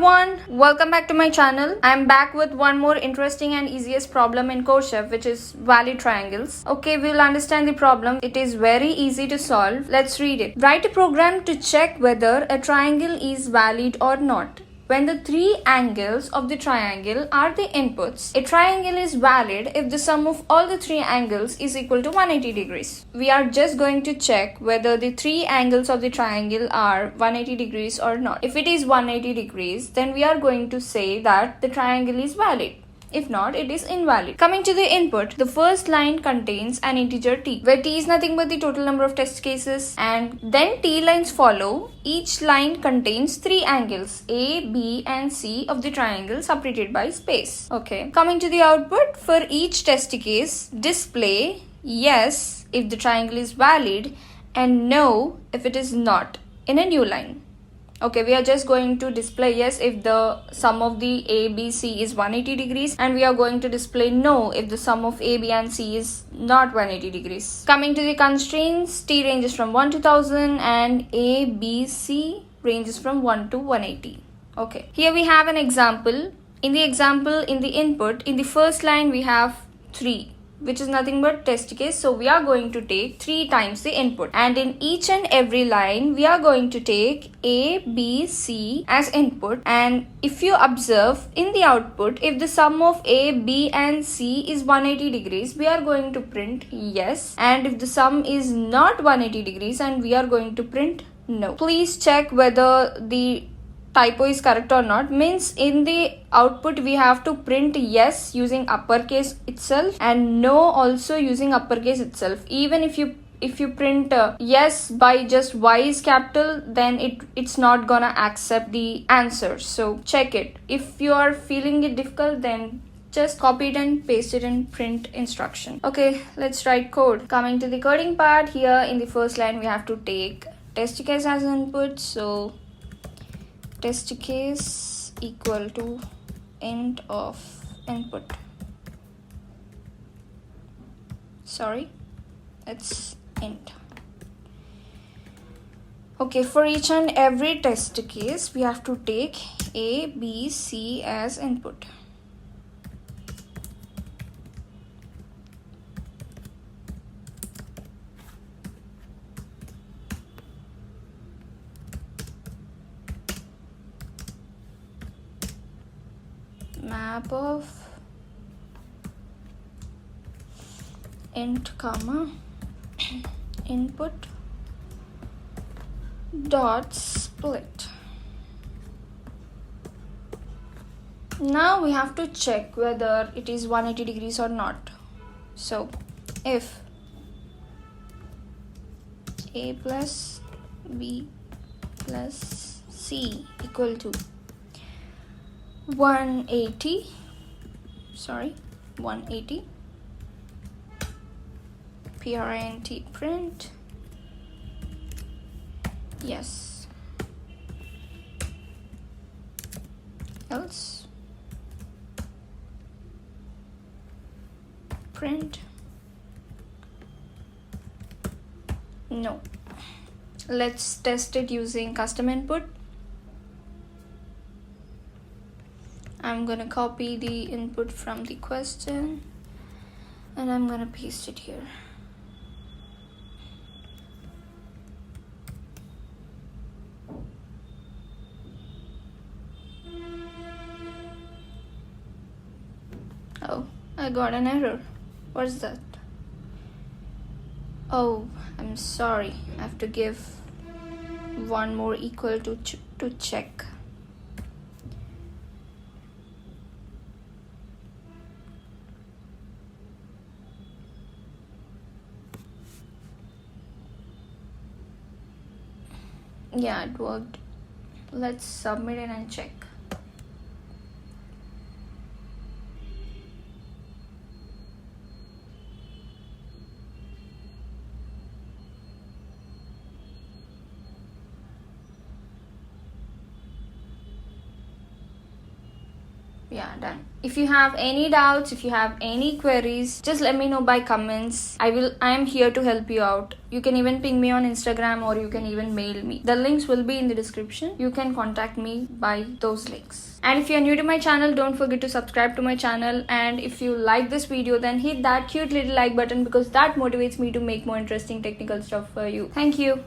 everyone, welcome back to my channel. I'm back with one more interesting and easiest problem in Codechef, which is valid triangles. Okay, we'll understand the problem. It is very easy to solve. Let's read it. Write a program to check whether a triangle is valid or not. When the three angles of the triangle are the inputs, a triangle is valid if the sum of all the three angles is equal to 180 degrees. We are just going to check whether the three angles of the triangle are 180 degrees or not. If it is 180 degrees, then we are going to say that the triangle is valid. If not, it is invalid. Coming to the input, the first line contains an integer t, where t is nothing but the total number of test cases, and then t lines follow. Each line contains three angles, A, B and C of the triangle separated by space. Okay. Coming to the output, for each test case, display yes if the triangle is valid and no if it is not in a new line. Okay, we are just going to display yes if the sum of the A, B, C is 180 degrees, and we are going to display no if the sum of A, B and C is not 180 degrees. Coming to the constraints, T ranges from 1 to 1000 and A, B, C ranges from 1 to 180. Okay, here we have an example. In the example, in the input, in the first line we have 3, which is nothing but test case. So we are going to take 3 times the input, and in each and every line we are going to take A, B, C as input. And if you observe in the output, if the sum of A, B and C is 180 degrees, we are going to print yes, and if the sum is not 180 degrees, and we are going to print no. Please check whether the typo is correct or not. Means in the output we have to print yes using uppercase itself and no also using uppercase itself. Even if you print yes by just y is capital, then it's not gonna accept the answer. So check it. If you are feeling it difficult, then just copy it and paste it in print instruction. Okay, let's write code. Coming to the coding part, here in the first line we have to take test case as input. So test case equal to int of input. Sorry, it's int. Okay, for each and every test case we have to take A, B, C as input. Map of int comma input dot split. Now we have to check whether it is 180 degrees or not. So if A plus B plus C equal to 180 print yes, else print no. Let's test it using custom input. I'm gonna copy the input from the question and I'm gonna paste it here. Oh, I got an error. What's that? Oh, I'm sorry. I have to give one more equal to check. Yeah, it worked. Let's submit it and check. Yeah, done. If you have any doubts, if you have any queries, just let me know by comments. I am here to help you out. You can even ping me on Instagram or you can even mail me. The links will be in the description. You can contact me by those links. And if you're new to my channel, don't forget to subscribe to my channel. And if you like this video, then hit that cute little like button because that motivates me to make more interesting technical stuff for you. Thank you.